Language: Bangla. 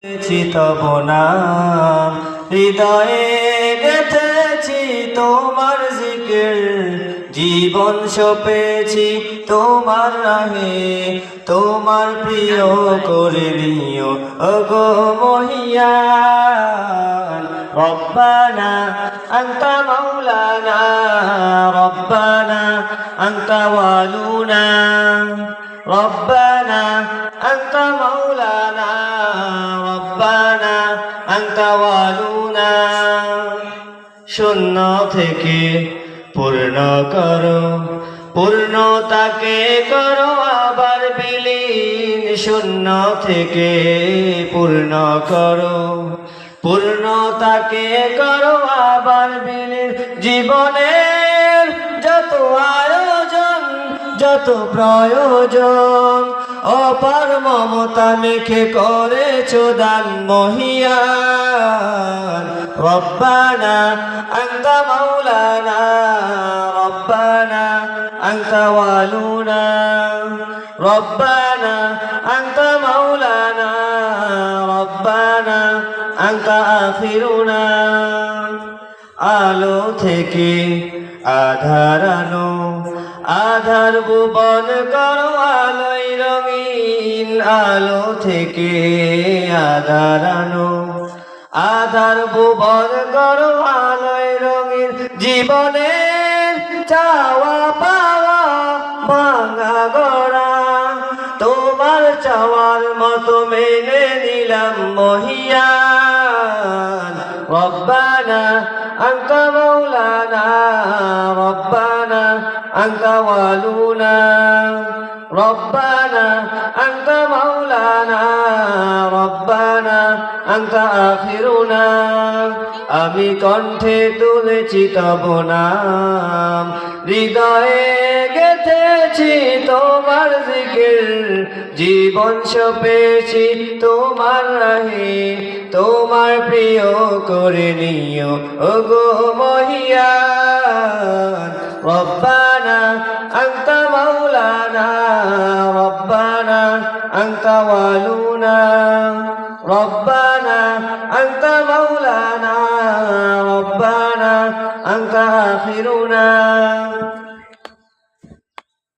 তব নাম হৃদয়ে গেঁথেছি তোমার জিকির, জীবন সপেছি তোমার রাহে, তোমার প্রিয় করে নিও ওগো মহিয়ান। রব্বানা আনতা মাওলানা, রব্বানা আনতা ওয়ালুনা, রব্বানা আনতা মাওলানা, রব্বানা আনতা ওয়ালুনা। শূন্য থেকে পূর্ণ করো, পূর্ণতাকে করো আবার বিলীন। শূন্য থেকে পূর্ণ করো, পূর্ণতাকে করো আবার বিলীন। জীবনের যত আয়োজন, যত প্রয়োজন, অপার মমতা মেখে করেছো দান মহিয়ান। রব্বানা আনতা মাওলানা, রব্বানা আনতা ওয়ালুনা, রব্বানা আনতা মাওলানা, রব্বানা আনতা আখিরুনা। আলো থেকে আধার আনো, আধার ভুবন করো আলোয় রঙিন। আলো থেকে আধার আনো, আধার ভুবন করো আলোয় রঙিন। জীবনের চাওয়া পাওয়া ভাঙা গড়া, তোমার চাওয়ার মতো মেনে নিলাম মহিয়ান। রব্বানা আনতা মাওলানা, রব্বানা আনতা ওয়ালুনা, রব্বানা আনতা মাওলানা, রব্বানা আনতা আখিরুনা। আমি কণ্ঠে তুলেছি তব নাম, হৃদয়ে গেঁথেছি তোমার জিকির, জীবন সপেছি তোমার রাহে, তোমার প্রিয় করে নিও ওগো মহিয়ান। রব্বানা আনতা মাওলানা, রব্বানা আনতা ওয়ালুনা, রব্বানা আনতা মাওলানা, রব্বানা আনতা আখিরুনা।